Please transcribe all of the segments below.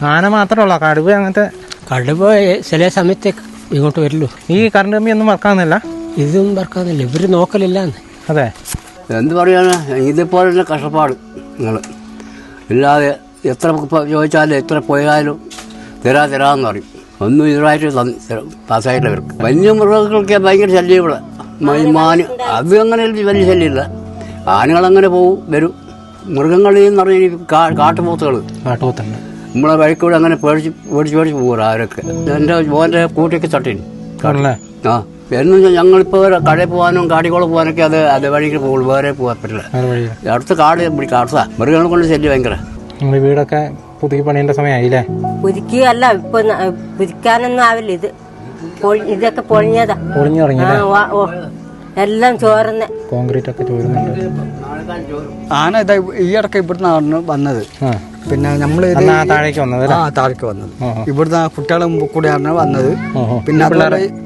ആന മാത്രമല്ല, കടുവ അങ്ങനത്തെ? കടുവ ചില സമയത്തേക്ക് ഇങ്ങോട്ട് വരുള്ളൂ. ഈ കറണ്ട് കമ്പി ഒന്നും വർക്കാവുന്നില്ല? ഇതൊന്നും വർക്കാവുന്നില്ല, ഇവർ നോക്കലില്ല. അതെ, എന്ത് പറയാനാ, ഇതുപോലെ തന്നെ കഷ്ടപ്പാട്. നിങ്ങൾ ഇല്ലാതെ എത്ര ചോദിച്ചാലും എത്ര പോയാലും തരാന്ന് പറയും. ഒന്നും ഇതുമായിട്ട് പാസ്സായിട്ടില്ല. ഇവർക്ക് വന്യമൃഗങ്ങൾക്ക് ഭയങ്കര ശല്യം. ഇവിടെ മാന് അത് അങ്ങനെ വലിയ ശല്യമില്ല. ആനകളങ്ങനെ പോവും വരും. മൃഗങ്ങളിൽ നിന്ന് പറഞ്ഞാൽ കാട്ടുപോത്തുകൾ നമ്മളെ വഴിക്കൂടെ അങ്ങനെ പേടിച്ച് പോകും ആരൊക്കെ. എൻ്റെ മോൻ്റെ കൂട്ടിയൊക്കെ തട്ടിന്. ആ എന്നും ഞങ്ങളിപ്പോൾ കടയിൽ പോകാനും കാടിക്കോളം പോകാനൊക്കെ അത് വഴിക്ക് പോകുള്ളൂ, വേറെ പോകാൻ പറ്റില്ല. അടുത്ത കാട് കാട്ടാ മൃഗങ്ങളെ കൊണ്ട് ശല്യം ഭയങ്കര. വീടൊക്കെ പുതുക്കി പണിയേണ്ട സമയമായില്ലേ? പുതുക്കിയല്ല, ഇപ്പൊ പുതുക്കാനൊന്നും ആവില്ല. ഇതൊക്കെ പൊളിഞ്ഞതാ, പൊളിഞ്ഞു തുടങ്ങി, എല്ലാം ചോർന്ന് കോൺക്രീറ്റ് ഒക്കെ ചോരുന്നുണ്ട്. ആന ഇതാ ഈ ഇടയ്ക്ക് ഇവിടുന്ന് വന്നത്. പിന്നെ നമ്മൾ താഴേക്ക് വന്നത്, താഴേക്ക് വന്നത് ഇവിടുന്ന് കുട്ടികളെ മുമ്പ് കൂടെയാണ് വന്നത്. പിന്നെ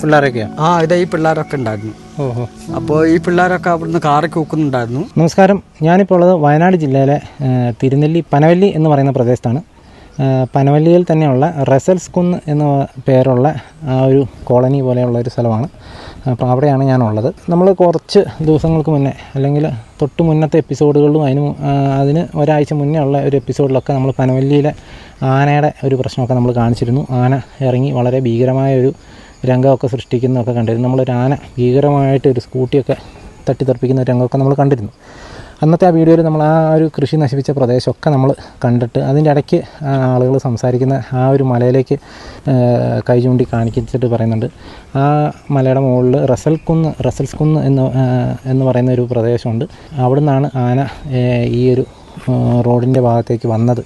പിള്ളേരൊക്കെയാ? ഇതാ ഈ പിള്ളേരൊക്കെ ഉണ്ടായിരുന്നു. അപ്പോൾ ഈ പിള്ളേരൊക്കെ അവിടുന്ന് കാറൊക്കെ വെക്കുന്നുണ്ടായിരുന്നു. നമസ്കാരം, ഞാനിപ്പോൾ ഉള്ളത് വയനാട് ജില്ലയിലെ തിരുനെല്ലി പനവല്ലി എന്ന് പറയുന്ന പ്രദേശത്താണ്. പനവല്ലിയിൽ തന്നെയുള്ള റസൽസ് കുന്ന് എന്ന പേരുള്ള ആ ഒരു കോളനി പോലെയുള്ള ഒരു സ്ഥലമാണ്. അപ്പോൾ അവിടെയാണ് ഞാനുള്ളത്. നമ്മൾ കുറച്ച് ദിവസങ്ങൾക്ക് മുന്നേ, അല്ലെങ്കിൽ തൊട്ട് മുന്നത്തെ എപ്പിസോഡുകളിലും അതിന് ഒരാഴ്ച മുന്നേ ഉള്ള ഒരു എപ്പിസോഡിലൊക്കെ നമ്മൾ പനവല്ലിയിലെ ആനയുടെ ഒരു പ്രശ്നമൊക്കെ നമ്മൾ കാണിച്ചിരുന്നു. ആന ഇറങ്ങി വളരെ ഭീകരമായ ഒരു രംഗമൊക്കെ സൃഷ്ടിക്കുന്നതൊക്കെ കണ്ടിരുന്നു. നമ്മളൊരു ആന ഭീകരമായിട്ട് ഒരു സ്കൂട്ടിയൊക്കെ തട്ടിത്തെറിപ്പിക്കുന്ന രംഗമൊക്കെ നമ്മൾ കണ്ടിരുന്നു. അന്നത്തെ ആ വീഡിയോയിൽ നമ്മൾ ആ ഒരു കൃഷി നശിപ്പിച്ച പ്രദേശമൊക്കെ നമ്മൾ കണ്ടിട്ട് അതിൻ്റെ ഇടയ്ക്ക് ആളുകൾ സംസാരിക്കുന്ന ആ ഒരു മലയിലേക്ക് കൈ ചൂണ്ടി കാണിച്ചിട്ട് പറയുന്നുണ്ട്. ആ മലയുടെ മുകളിൽ റസൽസ് കുന്ന് എന്ന് പറയുന്ന ഒരു പ്രദേശമുണ്ട്. അവിടെ നിന്നാണ് ആന ഈ ഒരു റോഡിൻ്റെ ഭാഗത്തേക്ക് വന്നത്.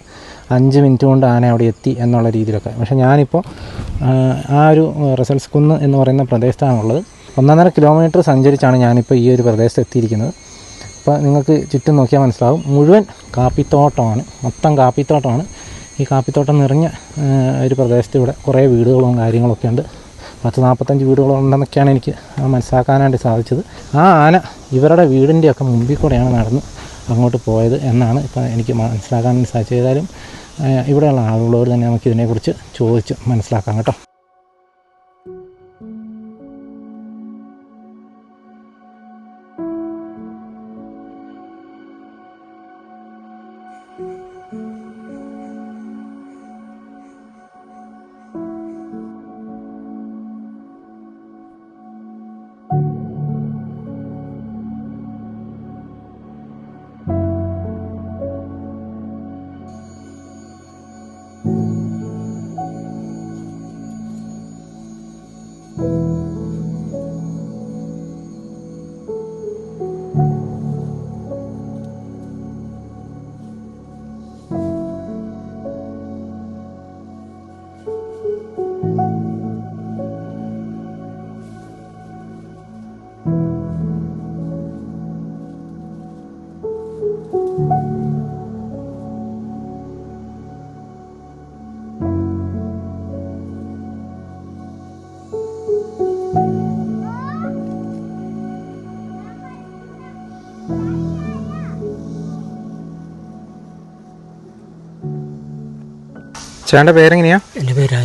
5 മിനിറ്റ് കൊണ്ട് ആന അവിടെ എത്തി എന്നുള്ള രീതിയിലൊക്കെ. പക്ഷേ ഞാനിപ്പോൾ ആ ഒരു റസൽസ് കുന്ന് എന്ന് പറയുന്ന പ്രദേശത്താണുള്ളത്. 1.5 കിലോമീറ്റർ സഞ്ചരിച്ചാണ് ഞാനിപ്പോൾ ഈ ഒരു പ്രദേശത്ത് എത്തിയിരിക്കുന്നത്. അപ്പോൾ നിങ്ങൾക്ക് ചുറ്റും നോക്കിയാൽ മനസ്സിലാവും, മുഴുവൻ കാപ്പിത്തോട്ടമാണ്, മൊത്തം കാപ്പിത്തോട്ടമാണ്. ഈ കാപ്പിത്തോട്ടം നിറഞ്ഞ ഒരു പ്രദേശത്ത് ഇവിടെ കുറേ വീടുകളും കാര്യങ്ങളൊക്കെ ഉണ്ട്. 40-45 വീടുകളുണ്ടെന്നൊക്കെയാണ് എനിക്ക് മനസ്സിലാക്കാനായിട്ട് സാധിച്ചത്. ആ ആന ഇവരുടെ വീടിൻ്റെയൊക്കെ മുമ്പിൽ കൂടെയാണ് നടന്ന് അങ്ങോട്ട് പോയത് എന്നാണ് ഇപ്പോൾ എനിക്ക് മനസ്സിലാക്കാൻ സാധിച്ചത്. ഏതായാലും ഇവിടെയുള്ള ആളുകളോട് തന്നെ നമുക്ക് ഇതിനെക്കുറിച്ച് ചോദിച്ച് മനസ്സിലാക്കാം കേട്ടോ. ചേട്ടൻ്റെ പേരെങ്ങനെയാ? എൻ്റെ പേര്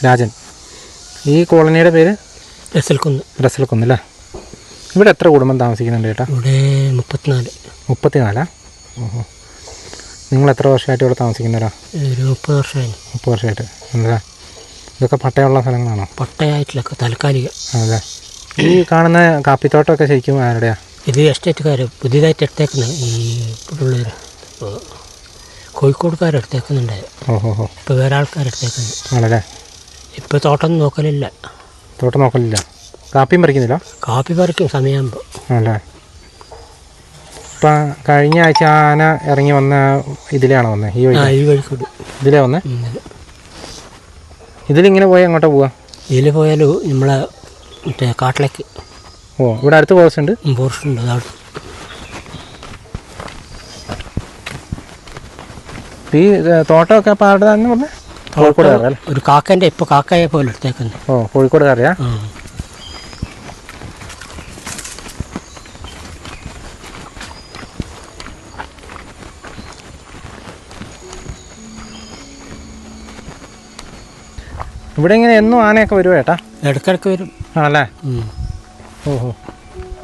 രാജൻ. ഈ കോളനിയുടെ പേര് റസൽ കുന്ന് അല്ലേ? ഇവിടെ എത്ര കുടുംബം താമസിക്കുന്നുണ്ട് ചേട്ടാ? ഇവിടെ 34. 34? ഓഹോ. നിങ്ങൾ എത്ര വർഷമായിട്ട് ഇവിടെ താമസിക്കുന്നവരാ? ഒരു 30 വർഷമായി. 30 വർഷമായിട്ട് എന്താ? ഇതൊക്കെ പട്ടയമുള്ള സ്ഥലങ്ങളാണോ? പട്ടയമായിട്ടില്ല, താൽക്കാലിക. അതെ. ഈ കാണുന്ന കാപ്പിത്തോട്ടമൊക്കെ ശരിക്കും ആരുടെയാ? ഇത് എസ്റ്റേറ്റുകാർ പുതിയതായിട്ട് എടുത്തേക്കുന്നത്. ഈ പിള്ളേർ കോഴിക്കോടുകാരെടുത്തേക്കുന്നുണ്ടായി. ഓഹോ. ഇപ്പോൾ വേറെ ആൾക്കാരെടുത്തേക്കുന്നു. ആണല്ലേ? ഇപ്പോൾ തോട്ടം നോക്കലില്ല. കാപ്പിയും പറിക്കുന്നില്ല? കാപ്പി പറിക്കും സമയമാകുമ്പോൾ. ആണല്ലേ? ഇപ്പം കഴിഞ്ഞ ആഴ്ച ആന ഇറങ്ങി വന്ന ഇതിലാണോ വന്നത്? ഈ വഴിക്കൂടി ഇതിലേ വന്നേ? ഇതിലിങ്ങനെ പോയാൽ എങ്ങോട്ടാ പോവാ? ഇതിൽ പോയാലും നമ്മളെ മറ്റേ കാട്ടിലേക്ക്. ഓ, ഇവിടെ അടുത്ത് ഫോറസ്റ്റ് ഉണ്ട്? ഫോറസ്റ്റ് ഉണ്ട്. അതാണ് ഈ തോട്ടമൊക്കെ അപ്പോൾ ആരുടെ തന്നെ പറഞ്ഞേ? കോഴിക്കോടുകാരല്ലേ? ഒരു കാക്കൻ്റെ ഇപ്പോൾ കാക്കയെ പോലെ എടുത്തേക്കുന്നു. ഓ, കോഴിക്കോടുകാരെയാ? ഇവിടെ ഇങ്ങനെ എന്നും ആനയൊക്കെ വരുമോ ഏട്ടാ? ഇടയ്ക്കിടയ്ക്ക് വരും. ആണല്ലേ? ഓഹോ.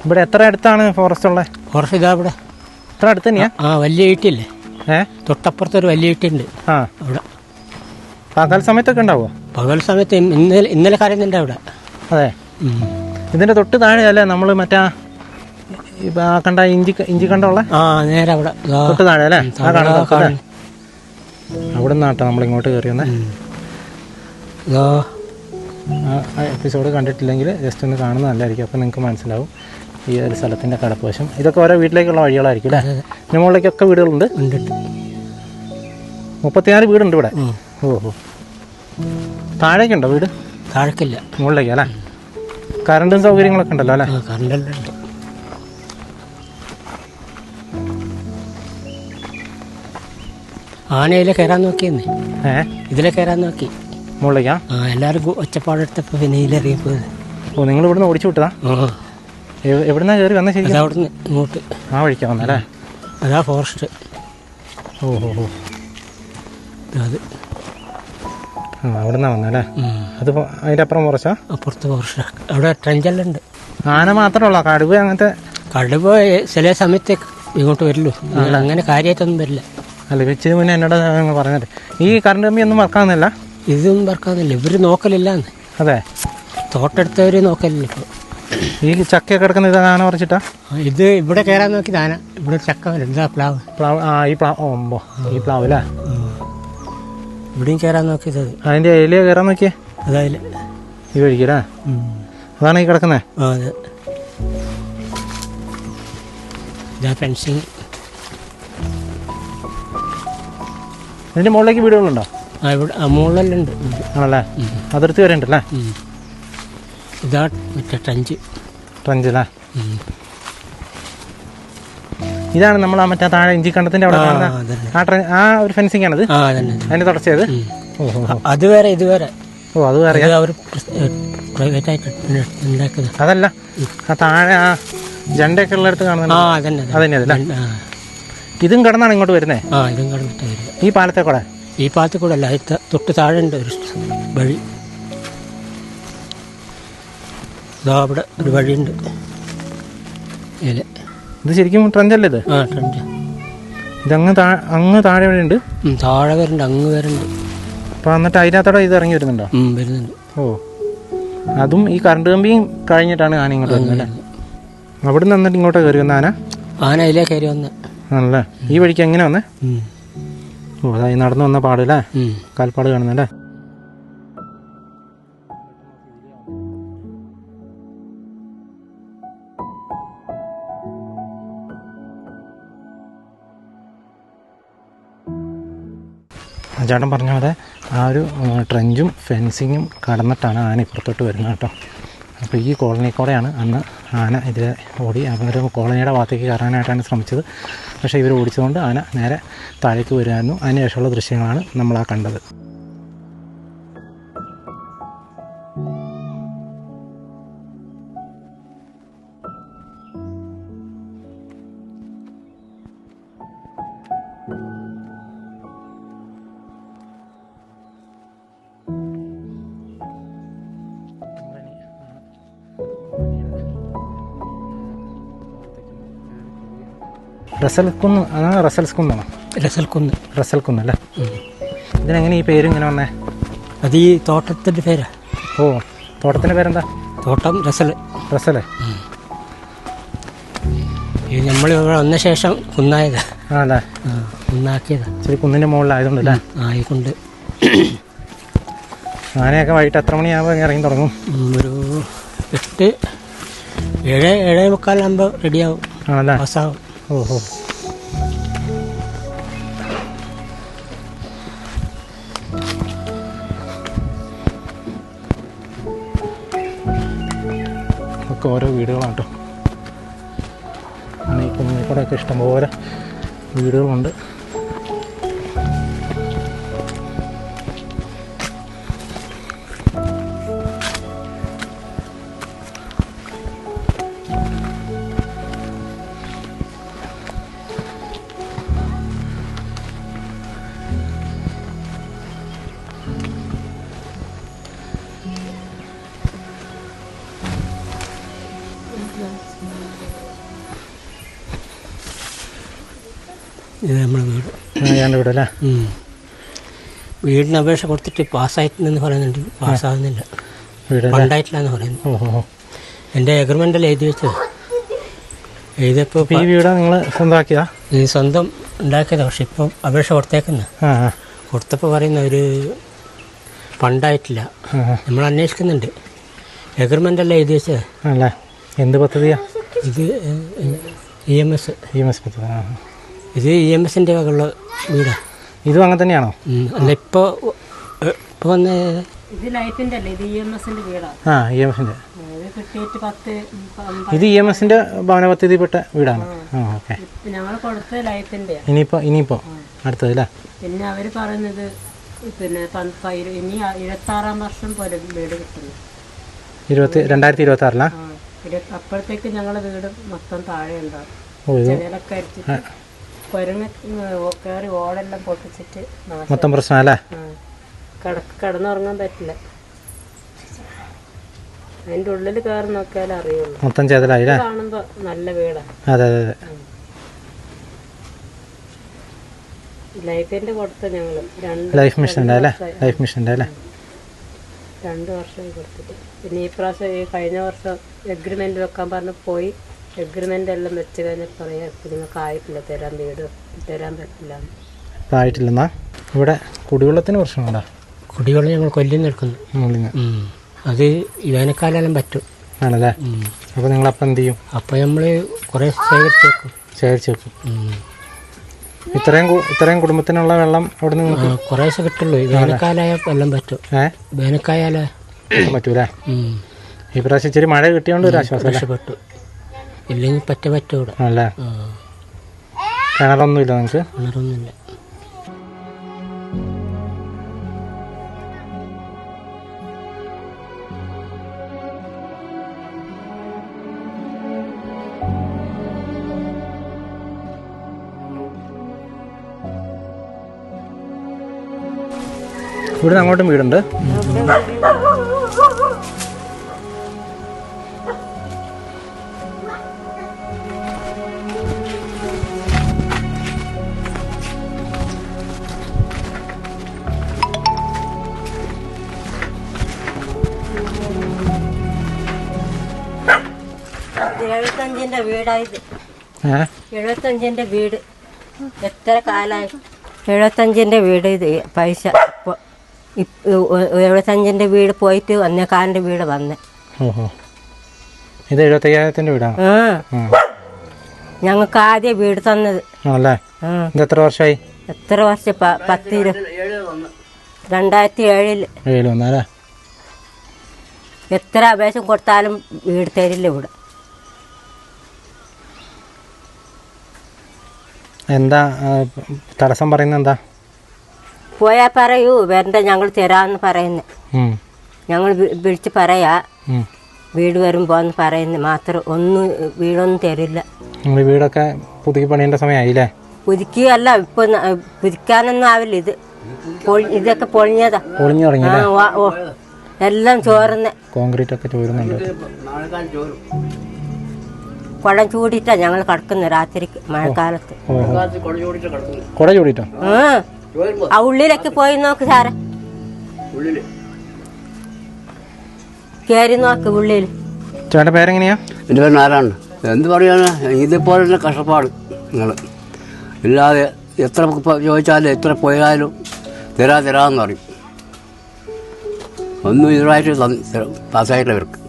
ഇവിടെ എത്ര അടുത്താണ് ഫോറസ്റ്റ് ഉള്ളത്? ഫോറസ്റ്റ് ഇതാ ഇവിടെ. എത്ര അടുത്ത് തന്നെയാ? വലിയ ഈട്ടില്ലേ? തൊട്ടപ്പുറത്തൊരു വലിയ ഈട്ടുണ്ട്. അവിടെ പകൽ സമയത്തൊക്കെ ഉണ്ടാവുമോ? പകൽ സമയത്ത് ഇന്നലെ കരയുന്നുണ്ട് അവിടെ. അതെ. ഇതിന്റെ തൊട്ട് താഴെ അല്ലേ നമ്മൾ മറ്റാ കണ്ട ഇഞ്ചി കണ്ടുള്ള? നേരെ അവിടെ തൊട്ട് താഴെ അല്ലേ? അവിടെ നിന്നാട്ടോ നമ്മൾ ഇങ്ങോട്ട് കയറി വന്നേ. ആ എപ്പിസോഡ് കണ്ടിട്ടില്ലെങ്കിൽ ജസ്റ്റ് ഒന്ന് കാണുന്നത് നല്ലതായിരിക്കും. അപ്പോൾ നിങ്ങൾക്ക് മനസ്സിലാവും ഈ ഒരു സ്ഥലത്തിൻ്റെ കടപ്പുവശം. ഇതൊക്കെ ഓരോ വീട്ടിലേക്കുള്ള വഴികളായിരിക്കും അല്ലേ? ഇതിന് മുകളിലേക്കൊക്കെ വീടുകളുണ്ട്. 36 വീടുണ്ട് ഇവിടെ. ഓഹോ. താഴേക്കുണ്ടോ വീട്? താഴേക്കില്ല, മുകളിലേക്ക് അല്ലേ? കറണ്ടും സൗകര്യങ്ങളൊക്കെ ഉണ്ടല്ലോ അല്ലേ? കറണ്ടെല്ലാം ഉണ്ട്. ആനയിലെ കയറാൻ നോക്കിയെന്നേ. ഇതിലെ കയറാൻ നോക്കി മുകളിലേക്കാ? എല്ലാവരും ഒച്ചപ്പാടെടുത്തപ്പോൾ പിന്നെ ഇതിലിറങ്ങി പോയത്. ഓ, നിങ്ങൾ ഇവിടുന്ന് ഓടിച്ചു വിട്ടതാ? എവിടുന്നാ കയറി വന്ന? ശരി, അവിടുന്ന് ഇങ്ങോട്ട് ആ വഴിക്കാ വന്നല്ലേ? അതാ ഫോറസ്റ്റ്. ഓഹോ. അത് അവിടെ നിന്നാ വന്നല്ലേ? അത് അതിൻ്റെ അപ്പുറം കുറച്ചാ? അപ്പുറത്ത് ഫോറസ്റ്റ്. അവിടെ ട്രെഞ്ചെല്ലാം ഉണ്ട്. ആന മാത്രമല്ല, കടുവ അങ്ങനത്തെ? കടുവ ചില സമയത്ത് ഇങ്ങോട്ട് വരുള്ളൂ, അങ്ങനെ കാര്യമായിട്ടൊന്നും വരില്ല. അല്ല, വെച്ചത് മുന്നേ എന്നോട് പറഞ്ഞിട്ട് ഈ കറണ്ട് കമ്പി ഒന്നും വർക്കാവുന്നില്ല? ഇതൊന്നും വർക്കാവുന്നില്ല. ഇവർ നോക്കലില്ലാന്ന്. അതെ, തോട്ടെടുത്തവർ നോക്കലില്ല. ഇപ്പോൾ ഈ ചക്കയൊക്കെ കിടക്കുന്ന ഇത് ആന പറിച്ചിട്ടാ? ഇത് ഇവിടെ കയറാൻ നോക്കി ആന. ഇവിടെ ചക്ക എന്താ പ്ലാവ്. ഈ പ്ലാവ്. ഓ, ഈ പ്ലാവ് അല്ലേ? ഇവിടെയും കയറാൻ നോക്കിയത്. അതിൻ്റെ ഇലയോ കയറാൻ നോക്കിയേ? അതായത് ഈ വഴിക്കല്ലേ? അതാണ് ഈ കിടക്കുന്നത്? അതെ. ഇതാ ഫെൻസിങ്. ഇതിൻ്റെ മുകളിലേക്ക് വീടുകളുണ്ടോ? ഇവിടെ മുകളിലെല്ലാം ഉണ്ട്. ആണല്ലേ? അതിർത്തി വരെ ഉണ്ടല്ലേ? ഇതാ മറ്റേ ട്രഞ്ച്. ട്രഞ്ചല്ലേ? ഇതാണ് നമ്മൾ ആ മറ്റേ താഴെ ഇഞ്ചിക്കണ്ടത്തിന്റെ അവിടെ കാണുന്ന ആ ഒരു ഫെൻസിംഗ് ആണത്? അതിന്റെ തുടച്ചത്? അത് വേറെ, ഇത് വേറെ. ഓ, അത് വേറെ. അവർ പ്രൈവറ്റ് ആയിട്ട് ഉണ്ടാക്കുന്നത്. അതല്ല, ആ താഴെ ആ ജണ്ടയൊക്കെ ഉള്ളിടത്ത് കാണുന്നത് അതന്നെ അതല്ലേ? ഇതും കടന്നാണ് ഇങ്ങോട്ട് വരുന്നേ? ഇതും കടന്നിട്ട് വരുന്നത്. ഈ പാലത്തെ കൂടെ? ഈ പാലത്തെ കൂടെ അല്ല, തൊട്ട് താഴെ ഉണ്ട് ഒരു വഴി. ഇതാ അവിടെ ഒരു വഴിയുണ്ട്. ഇത് ശരിക്കും ട്രഞ്ചല്ലേ ഇത്? ട്രഞ്ച്. ഇതങ്ങ് അങ്ങ് താഴെ വരെ ഉണ്ട്? താഴെ വരുന്നുണ്ട്, അങ്ങ് വരുന്നുണ്ട്. അപ്പോൾ എന്നിട്ട് അതിനകത്തോടെ ഇത് ഇറങ്ങി വരുന്നുണ്ടോ? വരുന്നുണ്ട്. ഓ, അതും ഈ കറണ്ട് കമ്പിയും കഴിഞ്ഞിട്ടാണ് ആന ഇങ്ങോട്ട് വരുന്നത് അല്ലേ? അവിടെ നിന്ന് എന്നിട്ട് ഇങ്ങോട്ട് കയറി വന്ന ആന ഇതിലേ കയറി വന്ന ആണല്ലേ? ഈ വഴിക്ക് എങ്ങനെ വന്നേ? ഓ, അതായി നടന്നു വന്ന പാടല്ലേ? കാൽപ്പാട് കാണുന്നല്ലേ? ചേട്ടൻ പറഞ്ഞ പോലെ ആ ഒരു ട്രെഞ്ചും ഫെൻസിങ്ങും കടന്നിട്ടാണ് ആന ഇപ്പുറത്തോട്ട് വരുന്നത് കേട്ടോ. അപ്പോൾ ഈ കോളനി കൂടെയാണ് അന്ന് ആന ഇതിലെ ഓടി അവർ കോളനിയുടെ ഭാഗത്തേക്ക് കയറാനായിട്ടാണ് ശ്രമിച്ചത്. പക്ഷേ ഇവർ ഓടിച്ചതുകൊണ്ട് ആന നേരെ താഴേക്ക് വരുമായിരുന്നു. അതിന് ശേഷമുള്ള ദൃശ്യങ്ങളാണ് നമ്മൾ ആ കണ്ടത്. റസൽക്കുന്ന്, അതാണ് റസൽസ്കുന്നാണോ? റസൽക്കുന്ന് അല്ലേ? ഇതിനെങ്ങനെ ഈ പേര് ഇങ്ങനെ വന്നേ? അത് ഈ തോട്ടത്തിൻ്റെ പേരാ. ഓ, തോട്ടത്തിൻ്റെ പേരെന്താ? തോട്ടം റസല്. ഇത് നമ്മൾ ഇവിടെ വന്ന ശേഷം കുന്നായതാ. ആണല്ലേ? കുന്നാക്കിയതാ. ശരി, കുന്നിൻ്റെ മുകളിലായതുകൊണ്ടല്ലേ? ആയിക്കൊണ്ട്. ആനയൊക്കെ വൈകിട്ട് എത്ര മണിയാകുമ്പോൾ ഇറങ്ങി തുടങ്ങും? ഒരു 7-7:45 റെഡിയാവും. ആണല്ലേ? പാസ്സാവും. ഓഹോ. ഒക്കെ ഓരോ വീടുകളാണ് കേട്ടോ. ഈ കുന്നിക്കൂടെയൊക്കെ ഇഷ്ടംപോലെ വീടുകളുണ്ട്. ഇത് നമ്മളെ വീട്. അയാളുടെ വീട് അല്ലേ? വീടിന് അപേക്ഷ കൊടുത്തിട്ട് പാസ്സായിട്ടില്ലെന്ന് പറയുന്നുണ്ട്. പാസ്സാകുന്നില്ല, വീട് ഫണ്ടായിട്ടില്ല എന്ന് പറയുന്നു. ഓഹോ. എൻ്റെ എഗ്രിമെൻ്റെല്ലാം എഴുതി വെച്ചത്. എഴുതിയപ്പോൾ ഈ വീടാ നിങ്ങൾ സ്വന്തമാക്കിയതാ? ഈ സ്വന്തം ഉണ്ടാക്കിയതാണ്. പക്ഷെ ഇപ്പം അപേക്ഷ കൊടുത്തേക്കുന്നത്. കൊടുത്തപ്പോൾ പറയുന്ന ഒരു ഫണ്ടായിട്ടില്ല. നമ്മൾ അന്വേഷിക്കുന്നുണ്ട്. എഗ്രിമെൻ്റെല്ലാം എഴുതി വെച്ചത് അല്ലേ? എന്ത് പദ്ധതിയാ ഇത്? EMS പദ്ധതി. ഇത് EMSൻ്റെ വകയുള്ള വീടാണ്. ഇതും അങ്ങനെ തന്നെയാണോ? അല്ല, ഇപ്പോൾ വന്ന് ഇത് ലൈഫിന്റെ അല്ലേ? ഇത് EMSന്റെ വീടാണ്. EMSന്റെ. ഇത് കിട്ടിയിട്ട് 10 ഇത് EMSന്റെ ഭവന പദ്ധതിയിൽപ്പെട്ട വീടാണ്. ഓക്കെ. ഞങ്ങൾ കൊടുത്തത് ലൈഫിന്റെ. ഇനിയിപ്പോ അടുത്തത് അല്ലേ? പിന്നെ അവര് പറയുന്നത് പിന്നെ ഇനി 26-ാം വർഷം പോലെ വീട് കിട്ടുന്നു. 2026 അപ്പോഴത്തേക്ക് ഞങ്ങളെ വീട് മൊത്തം താഴെ ഉണ്ടാവും. ജനലൊക്കെ അടിച്ചിട്ട് കുരങ്ങ് കയറി ഓടെല്ലാം പൊട്ടിച്ചിട്ട് മൊത്തം പ്രശ്നമല്ലേ? കിടന്നുറങ്ങാൻ പറ്റില്ല. അതിന്റെ ഉള്ളിൽ കയറി നോക്കിയാലേ അറിയുള്ളൂ. മൊത്തം ചെയ്തലായി കാണുമ്പോ നല്ല വീടാണ്. അതെ. ലൈഫിന്റെ കൊടുത്ത ഞങ്ങള് ലൈഫ് മിഷൻ്റെ അല്ലേ? 2 വർഷം കൊടുത്തിട്ട്. പിന്നെ ഈ പ്രാവശ്യം കഴിഞ്ഞ വർഷം എഗ്രിമെന്റ് വെക്കാൻ പറഞ്ഞ് പോയി. എഗ്രിമെന്റ് എല്ലാം വെച്ച് കഴിഞ്ഞാൽ പറയാം നിങ്ങൾക്ക് ആയിട്ടില്ല, വീട് തരാൻ പറ്റില്ല. ആയിട്ടില്ലെന്നാ? ഇവിടെ കുടിവെള്ളത്തിന് പ്രശ്നമുണ്ടോ? കുടിവെള്ളം ഞങ്ങൾ കൊല്ലിന്ന് എടുക്കുന്നു. അത് വേനൽക്കാലം പറ്റും ആണല്ലേ? അപ്പോൾ നിങ്ങളപ്പം എന്ത് ചെയ്യും? അപ്പോൾ നമ്മൾ കുറേ ശേഖരിച്ച് വെക്കും. ഇത്രയും കുടുംബത്തിനുള്ള വെള്ളം അവിടെ നിന്ന് കുറേശ്ശെ കിട്ടുള്ളൂ. വേനൽക്കാലായ വെള്ളം പറ്റും. വേനൽക്കായാലേ പറ്റൂലേ? ഈ പ്രാവശ്യം ഇച്ചിരി മഴ കിട്ടിയോണ്ട് ഒരു ആശ്വാസം. രക്ഷപ്പെട്ടു. ഇല്ലെങ്കിൽ പറ്റൂടെ. അല്ലേ? കിണറൊന്നുമില്ല നിങ്ങൾക്ക്? കിണറൊന്നുമില്ല. ഇവിടുന്ന് അങ്ങോട്ടും വീടുണ്ട്. ന്റെ വീടായത്. 75-ന്റെ വീട്. എത്ര കാലായി? 75-ന്റെ വീട്. ഇത് പൈസ 75-ന്റെ വീട് പോയിട്ട് 1,4-ന്റെ വീട് വന്നേ. ഇത് 75,000-ന്റെ വീടാണ്. ഞങ്ങൾക്ക് ആദ്യം വീട് തന്നത്. എത്ര വർഷമായി? എത്ര വർഷം? 2007 വന്നാലേ? എത്ര അപേക്ഷ കൊടുത്താലും വീട് തരില്ല ഇവിടെ. എന്താ തടസ്സം പറയുന്നത്? എന്താ പോയാ പറയൂ വരണ്ട, ഞങ്ങൾ തരാന്ന് പറയുന്നത്. ഞങ്ങൾ വിളിച്ച് പറയാ വീട് വരുമ്പോന്ന് പറയുന്നത് മാത്രം. വീടൊന്നും തരില്ല. വീടൊക്കെ പുതുക്കി പണിയേണ്ട സമയമായില്ലേ? പുതുക്കിയല്ല, ഇപ്പൊ പുതുക്കാനൊന്നും ആവില്ല. ഇതൊക്കെ പൊളിഞ്ഞതാ. പൊളിഞ്ഞു തുടങ്ങി. എല്ലാം ചോർന്ന് കോൺക്രീറ്റ് ഒക്കെ ചോരുന്നുണ്ട്. കുളം ചൂടിട്ടാ ഞങ്ങൾ കിടക്കുന്നത് രാത്രിക്ക് മഴക്കാലത്ത്. കുട ചൂടിട്ടോ? ആ ഉള്ളിലൊക്കെ പോയി നോക്ക് സാറേ, കേറി നോക്ക് ഉള്ളിൽ. ചേട്ടൻ്റെ പേരെങ്ങനെയാ? എൻ്റെ പേര് നാരായണൻ. എന്ത് പറയാനാ, ഇതുപോലെ തന്നെ കഷ്ടപ്പാട് നിങ്ങൾ. ഇല്ലാതെ എത്ര ചോദിച്ചാലും എത്ര പോയാലും തരാന്ന് പറയും. ഒന്നും ഇതുമായിട്ട് പാസ്സായിട്ടില്ല ഇവർക്ക്.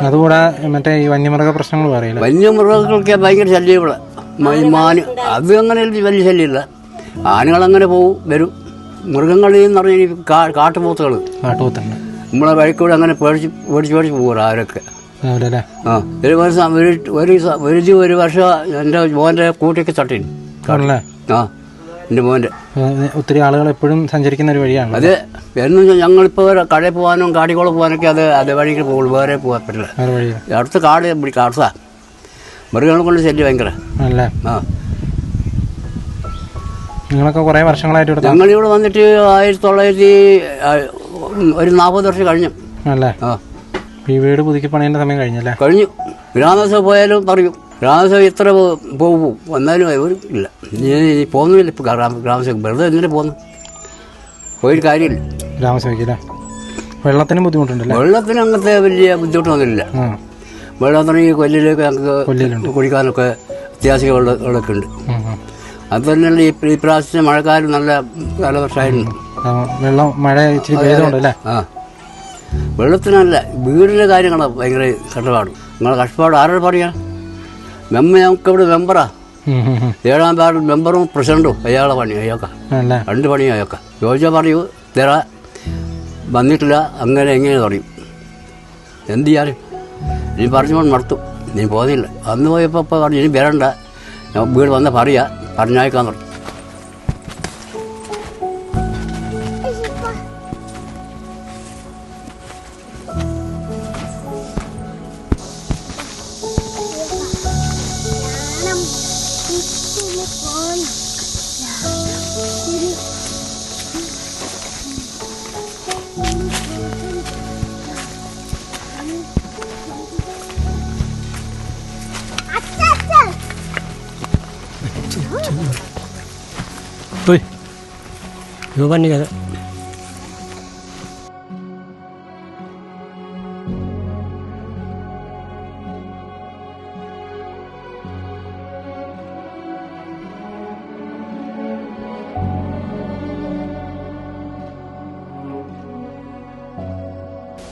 അതുകൂടാതെ മറ്റേ ഈ വന്യമൃഗ പ്രശ്നങ്ങൾ പറയില്ല? വന്യമൃഗങ്ങൾക്ക് ഭയങ്കര ശല്യം ഇവിടെ. മാന് അത് അങ്ങനെ വലിയ ശല്യമില്ല. ആനകളങ്ങനെ പോവും വരും. മൃഗങ്ങളിൽ എന്ന് പറഞ്ഞാൽ കാട്ടുപോത്തുകൾ. നമ്മളെ വഴിക്കൂടെ അങ്ങനെ പേടിച്ച് പോകും അവരൊക്കെ. ഒരു വർഷം എൻ്റെ മോൻ്റെ കൂട്ടിയൊക്കെ തട്ടിന്. എൻ്റെ മോൻ്റെ ഒത്തിരി ആളുകൾ എപ്പോഴും സഞ്ചരിക്കുന്ന ഒരു വഴിയാണ് അത്. എന്നും ഞങ്ങളിപ്പോൾ കടയിൽ പോകാനും കാടിക്കോളം പോകാനൊക്കെ അത് വഴിക്ക് പോകുള്ളൂ, വേറെ പോകാൻ പറ്റില്ല. അടുത്ത കാടുസാ. മൃഗങ്ങളെ കൊണ്ട് ശല്യം ഭയങ്കര. നിങ്ങളൊക്കെ കുറേ വർഷങ്ങളായിട്ട് ഞങ്ങളിവിടെ വന്നിട്ട് 1940 വർഷം കഴിഞ്ഞു. ഈ വീട് പുതുക്കി പണിയേണ്ട സമയം കഴിഞ്ഞല്ലേ? കഴിഞ്ഞു. ഗ്രാമസഭ പോയാലും പറയും ഗ്രാമസഭ എത്ര പോകും വന്നാലും അവർ ഇല്ല. നീ പോകുന്നില്ല ഇപ്പോൾ ഗ്രാമസഭ വെറുതെ എന്തിനു പോകുന്നു, പോയിട്ട് കാര്യമില്ല. ഗ്രാമസഭയ്ക്ക് വെള്ളത്തിനും ബുദ്ധിമുട്ടുണ്ടല്ലോ. വെള്ളത്തിന് അങ്ങനത്തെ വലിയ ബുദ്ധിമുട്ടൊന്നുമില്ല. വെള്ളം തുടങ്ങി കൊല്ലിലേക്ക് ഞങ്ങൾക്ക് കുടിക്കാനൊക്കെ അത്യാവശ്യം വെള്ളമൊക്കെ ഉണ്ട്. അത് തന്നെയല്ല ഈ പ്രാവശ്യത്തെ മഴക്കാലം നല്ല കാലവർഷമായിരുന്നു. വെള്ളം മഴ ഇച്ചിരി പെയ്തുകൊണ്ടല്ലേ. ആ വെള്ളത്തിനല്ല, വീടിൻ്റെ കാര്യങ്ങളാണ് ഭയങ്കര കഷ്ടപ്പാട്. നിങ്ങളെ കഷ്ടപ്പാട് ആരോട് പറയാ? ഞങ്ങൾക്ക് ഇവിടെ മെമ്പറാ, 7ാം വാർഡ് മെമ്പറും പ്രസിഡന്റും അയാളെ പണി. അയാൾക്കാ 2 പണിയും അയാൾക്കാ. ചോദിച്ചാൽ പറയൂ തരാ വന്നിട്ടില്ല, അങ്ങനെ എങ്ങനെ പറയും. എന്ത് ചെയ്യാനും നീ പറഞ്ഞുകൊണ്ട് നടത്തും. നീ പോകുന്നില്ല. അന്ന് പോയപ്പോൾ പറഞ്ഞു ഇനി വരണ്ട, വീട് വന്ന് പറയാ, പറഞ്ഞയക്കാൻ പറഞ്ഞു. രൂപന്നെ കഥ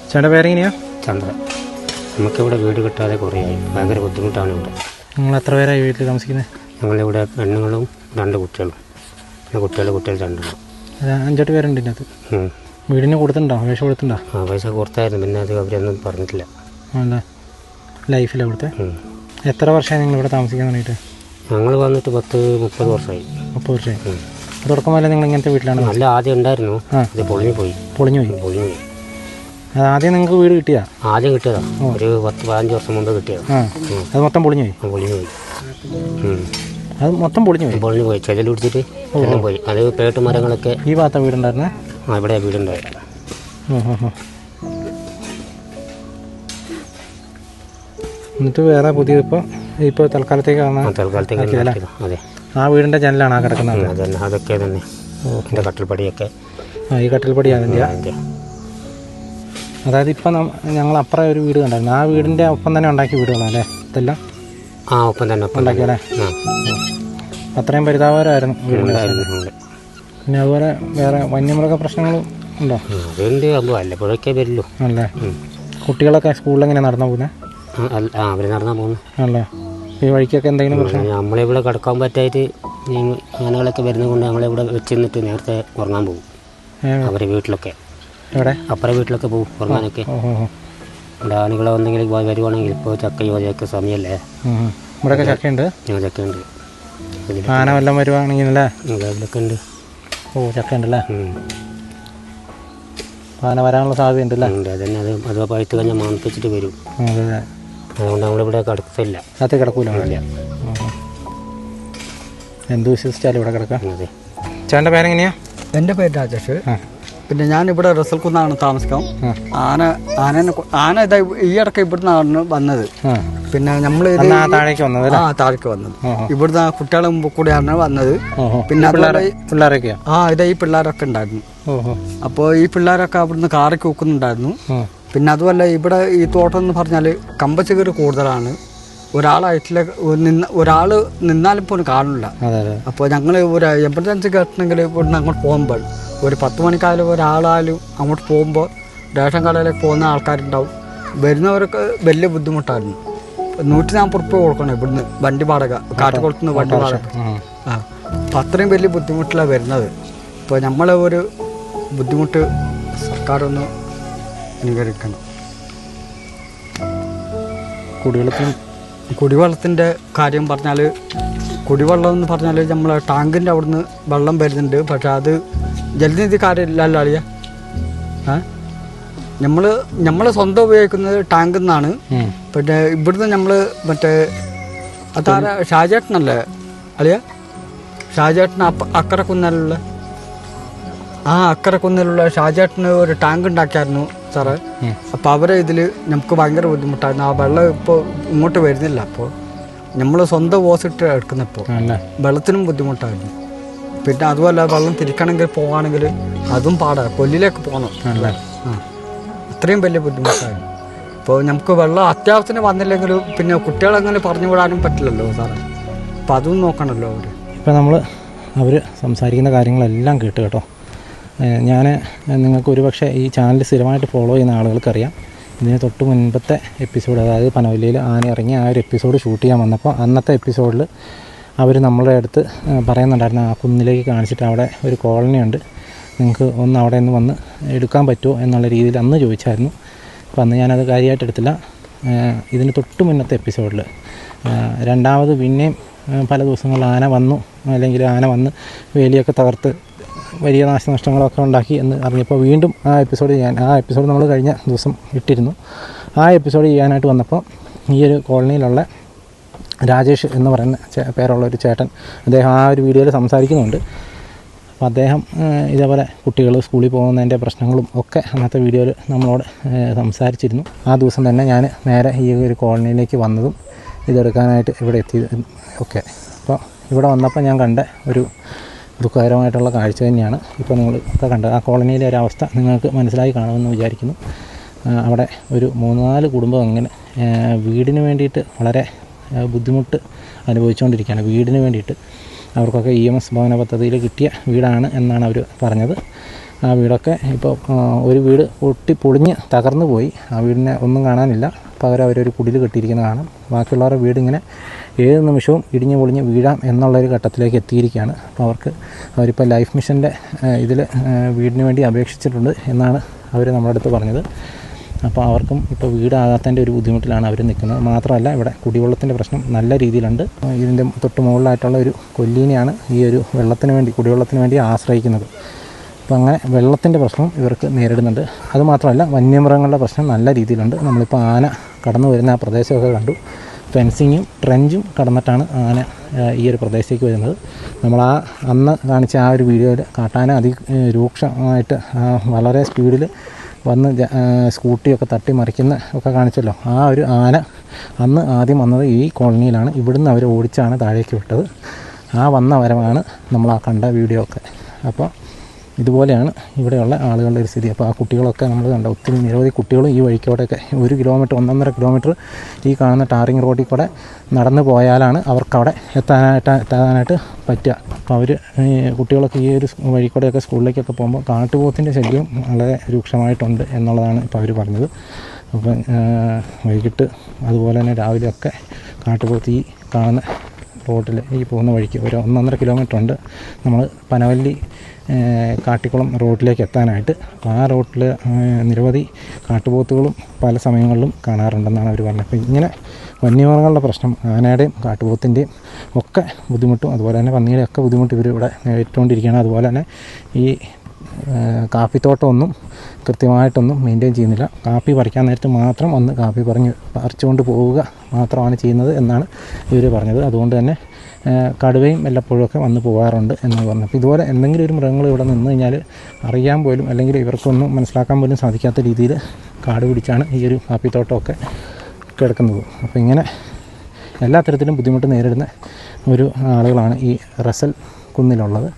ചേട്ടൻ്റെ പേരെങ്ങനെയാ? ചന്ദ്രൻ. നമുക്കിവിടെ വീട് കിട്ടാതെ കുറേയായി, ഭയങ്കര ബുദ്ധിമുട്ടാണ് ഇവിടെ. നിങ്ങൾ എത്ര പേരായി വീട്ടിൽ താമസിക്കുന്നത്? ഞങ്ങളിവിടെ പെണ്ണുങ്ങളും 2 കുട്ടികളും, പിന്നെ കുട്ടികൾ 2 5-8 പേരുണ്ട് ഇതിനകത്ത്. വീടിന് കൊടുത്തിട്ടുണ്ടോ? അപേക്ഷ കൊടുത്തിട്ടുണ്ടോ? ആ പൈസ കൊടുത്തായിരുന്നു, പിന്നെ അത് അവരൊന്നും പറഞ്ഞിട്ടില്ല. അല്ല ലൈഫിലാണ് കൊടുത്തത്. എത്ര വർഷമായി നിങ്ങൾ ഇവിടെ താമസിക്കാൻ വേണ്ടിയിട്ട്? ഞങ്ങൾ വന്നിട്ട് 10-30 വർഷമായി. 30 വർഷമായി. തുടക്കം പോലെ നിങ്ങൾ ഇങ്ങനത്തെ വീട്ടിലാണ്? നല്ല ആദ്യം ഉണ്ടായിരുന്നു, അത് പൊളിഞ്ഞു പോയി. അത് ആദ്യം നിങ്ങൾക്ക് വീട് കിട്ടിയാ? ആദ്യം കിട്ടിയതാ, ഒരു 10-15 വർഷം മുമ്പ് കിട്ടിയതാ. അത് മൊത്തം പൊളിഞ്ഞു പോയി? അത് മൊത്തം പൊളിഞ്ഞു പോയി. ചെതൽ പിടിച്ചിട്ട് എല്ലാം പോയി. അത് പേട്ട് മരങ്ങളൊക്കെ. ഈ ഭാഗത്ത വീടുണ്ടായിരുന്നേ? ആ ഇവിടെ വീടുണ്ടായിരുന്നു. എന്നിട്ട് വേറെ പുതിയ ഇപ്പോൾ തൽക്കാലത്തേക്ക് അതെ. ആ വീടിൻ്റെ ജനലാണ് ആ കിടക്കുന്നത്? അതൊക്കെ തന്നെ എൻ്റെ കട്ടിൽപ്പടിയൊക്കെ. ഈ കട്ടിൽപ്പടി അതിൻ്റെ. അതായത് ഇപ്പം ഞങ്ങൾ അപ്പുറം ഒരു വീട് കണ്ടായിരുന്നു, ആ വീടിൻ്റെ ഒപ്പം തന്നെ ഉണ്ടാക്കിയ വീടുകളല്ലേ ഇതെല്ലാം? ആ ഒപ്പം തന്നെ ഉണ്ടാക്കിയല്ലേ? അത്രയും പരിതാപകരമായിരുന്നു വീടുണ്ടായിരുന്നു. പിന്നെ അതുപോലെ വേറെ വന്യമൃഗ പ്രശ്നങ്ങളും ഉണ്ടോ? അതുണ്ട്, വല്ലപ്പോഴൊക്കെ വരുള്ളൂ. അല്ലേ? കുട്ടികളൊക്കെ സ്കൂളിലെങ്ങനെ നടന്നു പോകുന്നത്? അവർ നടന്നാ പോകുന്നു. അല്ലേ? ഈ വഴിക്കൊക്കെ എന്തെങ്കിലും പ്രശ്നം? നമ്മളിവിടെ കിടക്കാൻ പറ്റായിട്ട് ആനകളൊക്കെ വരുന്നത് കൊണ്ട് ഞങ്ങളിവിടെ വെച്ച് നിന്നിട്ട് നേരത്തെ ഉറങ്ങാൻ പോകും. അവരെ വീട്ടിലൊക്കെ, എവിടെ? അപ്പുറം വീട്ടിലൊക്കെ പോകും ഉറങ്ങാനൊക്കെ. ഇവിടെ ആനകൾ എന്തെങ്കിലും വരുവാണെങ്കിൽ ഇപ്പോൾ ചക്ക യോജയൊക്കെ സമയമല്ലേ. ഇവിടെയൊക്കെ ചക്കയുണ്ട്? ചക്കയുണ്ട്. ആന വല്ലതും വരുവാണെങ്കിലല്ലേ? ഇതിലൊക്കെ ഉണ്ട്. ചക്ക ഉണ്ടല്ലേ? ആന വരാനുള്ള സാധ്യത ഉണ്ടല്ലേ? അതന്നെ, അത് പഴുത്ത് കഴിഞ്ഞാൽ മണപ്പിച്ചിട്ട് വരും. അതുകൊണ്ട് നമ്മളിവിടെ കിടക്കില്ല. അത് കിടക്കൂല? എന്ത് വിശ്വസിച്ചാലും ഇവിടെ കിടക്കാം. അതെ. ചേട്ടൻ്റെ പേരെങ്ങനെയാ? എൻ്റെ പേര് രാജേഷ്. പിന്നെ ഞാനിവിടെ റസൽക്കുന്നാണ് താമസിക്കാം. ആന ഇതാ ഈ ഇടയ്ക്ക് ഇവിടുന്നാണ് വന്നത്. പിന്നെ നമ്മൾ താഴേക്ക് വന്നത്? താഴേക്ക് വന്നത് ഇവിടുന്ന് കുട്ടികളെ മുമ്പ് കൂടെയാണ് വന്നത്. പിന്നെ പിള്ളേരൊക്കെ ഇതാ ഈ പിള്ളേരൊക്കെ ഉണ്ടായിരുന്നു. അപ്പോൾ ഈ പിള്ളേരൊക്കെ അവിടുന്ന് കാറൊക്കെ വെക്കുന്നുണ്ടായിരുന്നു. പിന്നെ അതുമല്ല ഇവിടെ ഈ തോട്ടം എന്ന് പറഞ്ഞാൽ കമ്പച്ചുകീറ് കൂടുതലാണ്. ഒരാൾ നിന്നാലും പോലും കാണില്ല. അപ്പോൾ ഞങ്ങൾ ഒരു എമർജൻസി കേട്ടണമെങ്കിൽ ഇവിടുന്ന് അങ്ങോട്ട് പോകുമ്പോൾ ഒരു 10 മണിക്കായാലും ഒരാളായാലും അങ്ങോട്ട് പോകുമ്പോൾ റേഷൻ കടയിലേക്ക് പോകുന്ന ആൾക്കാരുണ്ടാവും. വരുന്നവർക്ക് വലിയ ബുദ്ധിമുട്ടായിരുന്നു. 140 രൂപ കൊടുക്കണം ഇവിടുന്ന് വണ്ടി വാടക, കാട്ടുകുളത്തുനിന്ന് വണ്ടി വാടക. അപ്പം അത്രയും വലിയ ബുദ്ധിമുട്ടിലാണ് വരുന്നത്. അപ്പോൾ നമ്മളെ ഒരു ബുദ്ധിമുട്ട് സർക്കാരൊന്ന് അനുകരിക്കണം. കുടിവെള്ളത്തിൻ്റെ കാര്യം പറഞ്ഞാൽ, കുടിവെള്ളം എന്ന് പറഞ്ഞാൽ നമ്മൾ ടാങ്കിൻ്റെ അവിടുന്ന് വെള്ളം വരുന്നുണ്ട്. പക്ഷെ അത് ജലനിധി കാര്യമില്ലല്ലോ അളിയ. നമ്മൾ സ്വന്തം ഉപയോഗിക്കുന്നത് ടാങ്കിൽ നിന്നാണ്. പിന്നെ ഇവിടുന്ന് നമ്മൾ മറ്റേ അതാര ഷാജേട്ടനല്ലേ അളിയ? ഷാജേട്ടൻ അക്കരെ കുന്നലുള്ള അക്കരെ കുന്നിലുള്ള ഷാജേട്ടന് ഒരു ടാങ്ക് ഉണ്ടാക്കിയായിരുന്നു സാറേ. അപ്പോൾ അവരെ ഇതിൽ നമുക്ക് ഭയങ്കര ബുദ്ധിമുട്ടായിരുന്നു. ആ വെള്ളം ഇപ്പോൾ ഇങ്ങോട്ട് വരുന്നില്ല. അപ്പോൾ നമ്മൾ സ്വന്തം ഓസിട്ട് എടുക്കുന്നപ്പോൾ വെള്ളത്തിനും ബുദ്ധിമുട്ടായിരുന്നു. പിന്നെ അതുപോലെ വെള്ളം തിരിക്കണമെങ്കിൽ പോവുകയാണെങ്കിൽ അതും പാടാണ്, കൊല്ലിലേക്ക് പോകണം. അത്രയും വലിയ ബുദ്ധിമുട്ടായിരുന്നു. ഇപ്പോൾ നമുക്ക് വെള്ളം അത്യാവശ്യത്തിന് വന്നില്ലെങ്കിലും പിന്നെ കുട്ടികളെങ്ങനെ പറഞ്ഞു വിടാനും പറ്റില്ലല്ലോ സാറേ. അപ്പം അതും നോക്കണമല്ലോ അവർ. ഇപ്പം അവർ സംസാരിക്കുന്ന കാര്യങ്ങളെല്ലാം കേട്ട് കേട്ടോ. ഞാൻ നിങ്ങൾക്ക് ഒരുപക്ഷെ ഈ ചാനൽ സ്ഥിരമായിട്ട് ഫോളോ ചെയ്യുന്ന ആളുകൾക്കറിയാം, ഇതിന് തൊട്ട് മുൻപത്തെ എപ്പിസോഡ്, അതായത് പനവല്ലിയിൽ ആന ഇറങ്ങി ആ ഒരു എപ്പിസോഡ് ഷൂട്ട് ചെയ്യാൻ വന്നപ്പോൾ അന്നത്തെ എപ്പിസോഡിൽ അവർ നമ്മളെ അടുത്ത് പറയുന്നുണ്ടായിരുന്നു, ആ കുന്നിലേക്ക് കാണിച്ചിട്ട് അവിടെ ഒരു കോളനി ഉണ്ട്, നിങ്ങൾക്ക് ഒന്ന് അവിടെ നിന്ന് വന്ന് എടുക്കാൻ പറ്റുമോ എന്നുള്ള രീതിയിൽ അന്ന് ചോദിച്ചായിരുന്നു. അപ്പോൾ അന്ന് ഞാനത് കാര്യമായിട്ട് എടുത്തില്ല. ഇതിന് തൊട്ട് മുന്നത്തെ എപ്പിസോഡിൽ രണ്ടാമത് പിന്നെയും പല ദിവസങ്ങളിൽ ആന വന്നു, അല്ലെങ്കിൽ ആന വന്ന് വേലിയൊക്കെ തകർത്ത് വലിയ നാശനഷ്ടങ്ങളൊക്കെ ഉണ്ടാക്കി എന്ന് അറിഞ്ഞപ്പോൾ വീണ്ടും ആ എപ്പിസോഡ് നമ്മൾ കഴിഞ്ഞ ദിവസം ഇട്ടിരുന്നു. ആ എപ്പിസോഡ് ചെയ്യാനായിട്ട് വന്നപ്പോൾ ഈ ഒരു കോളനിയിലുള്ള രാജേഷ് എന്ന് പറയുന്ന പേരുള്ള ഒരു ചേട്ടൻ, അദ്ദേഹം ആ ഒരു വീഡിയോയിൽ സംസാരിക്കുന്നുണ്ട്. അപ്പോൾ അദ്ദേഹം ഇതേപോലെ കുട്ടികൾ സ്കൂളിൽ പോകുന്നതിൻ്റെ പ്രശ്നങ്ങളും ഒക്കെ അന്നത്തെ വീഡിയോയിൽ നമ്മളോട് സംസാരിച്ചിരുന്നു. ആ ദിവസം തന്നെ ഞാൻ നേരെ ഈ ഒരു കോളനിയിലേക്ക് വന്നതും ഇതെടുക്കാനായിട്ട് ഇവിടെ എത്തിയതും ഒക്കെ. അപ്പോൾ ഇവിടെ വന്നപ്പോൾ ഞാൻ കണ്ട ഒരു ദുഃഖകരമായിട്ടുള്ള കാഴ്ച തന്നെയാണ് ഇപ്പോൾ നിങ്ങൾ ഇപ്പോൾ കണ്ടത്. ആ കോളനിയിലെ ഒരവസ്ഥ നിങ്ങൾക്ക് മനസ്സിലായി കാണുമെന്ന് വിചാരിക്കുന്നു. അവിടെ ഒരു 3-4 കുടുംബം അങ്ങനെ വീടിന് വേണ്ടിയിട്ട് വളരെ ബുദ്ധിമുട്ട് അനുഭവിച്ചുകൊണ്ടിരിക്കുകയാണ്. വീടിന് വേണ്ടിയിട്ട് അവർക്കൊക്കെ EMS ഭവന പദ്ധതിയിൽ കിട്ടിയ വീടാണ് എന്നാണ് അവർ പറഞ്ഞത്. ആ വീടൊക്കെ ഇപ്പോൾ ഒരു വീട് പൊളിഞ്ഞ് തകർന്നു പോയി. ആ വീടിനെ ഒന്നും കാണാനില്ല, പകരം അവരൊരു കുടിൽ കെട്ടിയിരിക്കുന്ന കാണാം. ബാക്കിയുള്ളവരുടെ വീടിങ്ങനെ ഏത് നിമിഷവും ഇടിഞ്ഞ് പൊളിഞ്ഞ് വീഴാം എന്നുള്ളൊരു ഘട്ടത്തിലേക്ക് എത്തിയിരിക്കുകയാണ്. അപ്പോൾ അവരിപ്പോൾ ലൈഫ് മിഷൻ്റെ ഇതിൽ വീടിന് വേണ്ടി അപേക്ഷിച്ചിട്ടുണ്ട് എന്നാണ് അവർ നമ്മുടെ അടുത്ത് പറഞ്ഞത്. അപ്പോൾ അവർക്കും ഇപ്പോൾ വീടാകാത്തതിൻ്റെ ഒരു ബുദ്ധിമുട്ടിലാണ് അവർ നിൽക്കുന്നത്. മാത്രമല്ല ഇവിടെ കുടിവെള്ളത്തിൻ്റെ പ്രശ്നം നല്ല രീതിയിലുണ്ട്. ഇതിൻ്റെ തൊട്ട് മുകളിലായിട്ടുള്ള ഒരു കൊല്ലീനെയാണ് ഈ ഒരു കുടിവെള്ളത്തിന് വേണ്ടി ആശ്രയിക്കുന്നത്. അപ്പോൾ അങ്ങനെ വെള്ളത്തിൻ്റെ പ്രശ്നം ഇവർക്ക് നേരിടുന്നുണ്ട്. അതുമാത്രമല്ല വന്യമൃഗങ്ങളുടെ പ്രശ്നം നല്ല രീതിയിലുണ്ട്. നമ്മളിപ്പോൾ ആന കടന്നു വരുന്ന ആ പ്രദേശമൊക്കെ കണ്ടു. ഫെൻസിങ്ങും ട്രെഞ്ചും കടന്നിട്ടാണ് ആന ഈ ഒരു പ്രദേശത്തേക്ക് വരുന്നത്. നമ്മൾ അന്ന് കാണിച്ച ആ ഒരു വീഡിയോയിൽ കാട്ടാന രൂക്ഷമായിട്ട് വളരെ സ്പീഡിൽ വന്ന് സ്കൂട്ടിയൊക്കെ തട്ടി മറിക്കുന്ന ഒക്കെ കാണിച്ചല്ലോ. ആ ഒരു ആന അന്ന് ആദ്യം വന്നത് ഈ കോളനിയിലാണ്. ഇവിടുന്ന് അവർ ഓടിച്ചാണ് താഴേക്ക് വിട്ടത്. ആ വന്ന വരവാണ് നമ്മൾ ആ കണ്ട വീഡിയോ ഒക്കെ. അപ്പോൾ ഇതുപോലെയാണ് ഇവിടെയുള്ള ആളുകളുടെ ഒരു സ്ഥിതി. അപ്പോൾ ആ കുട്ടികളൊക്കെ നമ്മൾ കണ്ട ഒത്തിരി നിരവധി കുട്ടികളും ഈ വഴിക്കോടെയൊക്കെ 1 കിലോമീറ്റർ 1.5 കിലോമീറ്റർ ഈ കാണുന്ന ടാറിങ് റോഡിൽ കൂടെ നടന്നു പോയാലാണ് അവർക്കവിടെ എത്താനായിട്ട് പറ്റുക. അപ്പോൾ അവർ കുട്ടികളൊക്കെ ഈ ഒരു വഴിക്കൂടെയൊക്കെ സ്കൂളിലേക്കൊക്കെ പോകുമ്പോൾ കാട്ടുപോത്തിൻ്റെ ശല്യം വളരെ രൂക്ഷമായിട്ടുണ്ട് എന്നുള്ളതാണ് ഇപ്പോൾ അവർ പറഞ്ഞത്. അപ്പം വൈകിട്ട് അതുപോലെ തന്നെ രാവിലെയൊക്കെ കാട്ടുപോത്ത് ഈ കാണുന്ന റോഡിൽ ഈ പോകുന്ന വഴിക്ക് ഒരു 1.5 കിലോമീറ്റർ ഉണ്ട് നമ്മൾ പനവല്ലി കാട്ടിക്കുളം റോഡിലേക്ക് എത്താനായിട്ട്. അപ്പോൾ ആ റോഡിൽ നിരവധി കാട്ടുപോത്തുകളും പല സമയങ്ങളിലും കാണാറുണ്ടെന്നാണ് അവർ പറഞ്ഞത്. അപ്പോൾ ഇങ്ങനെ വന്യമൃഗങ്ങളുടെ പ്രശ്നം, ആനയുടെയും കാട്ടുപോത്തിൻ്റെയും ഒക്കെ ബുദ്ധിമുട്ടും അതുപോലെ തന്നെ പന്നിയുടെയും ഒക്കെ ബുദ്ധിമുട്ട് ഇവരിവിടെ നേരിട്ടുകൊണ്ടിരിക്കുകയാണ്. അതുപോലെ തന്നെ ഈ കാപ്പിത്തോട്ടമൊന്നും കൃത്യമായിട്ടൊന്നും മെയിൻറ്റെയിൻ ചെയ്യുന്നില്ല. കാപ്പി പറിക്കാൻ നേരത്ത് മാത്രം ഒന്ന് കാപ്പി പറിച്ചുകൊണ്ട് പോവുക മാത്രമാണ് ചെയ്യുന്നത് എന്നാണ് ഇവർ പറഞ്ഞത്. അതുകൊണ്ട് തന്നെ കടുവയും വല്ലപ്പോഴുമൊക്കെ വന്ന് പോകാറുണ്ട് എന്ന് പറഞ്ഞു. അപ്പോൾ ഇതുപോലെ എന്തെങ്കിലും ഒരു മൃഗങ്ങൾ ഇവിടെ നിന്ന് കഴിഞ്ഞാൽ അറിയാൻ പോലും അല്ലെങ്കിൽ ഇവർക്കൊന്നും മനസ്സിലാക്കാൻ പോലും സാധിക്കാത്ത രീതിയിൽ കാട് പിടിച്ചാണ് ഈ ഒരു കാപ്പിത്തോട്ടമൊക്കെ കിടക്കുന്നത്. അപ്പോൾ ഇങ്ങനെ എല്ലാ തരത്തിലും ബുദ്ധിമുട്ട് നേരിടുന്ന ഒരു ആളുകളാണ് ഈ റസൽ കുന്നിലുള്ളത്.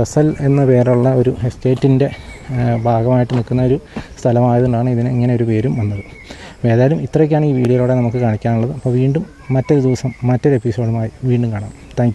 റസൽ എന്ന പേരുള്ള ഒരു എസ്റ്റേറ്റിൻ്റെ ഭാഗമായിട്ട് നിൽക്കുന്ന ഒരു സ്ഥലമായതുകൊണ്ടാണ് ഇതിന് ഇങ്ങനെ ഒരു പേരും വന്നത്. ഏതായാലും ഇത്രയൊക്കെയാണ് ഈ വീഡിയോയിലൂടെ നമുക്ക് കാണിക്കാനുള്ളത്. അപ്പോൾ വീണ്ടും മറ്റൊരു ദിവസം മറ്റൊരു എപ്പിസോഡുമായി വീണ്ടും കാണാം.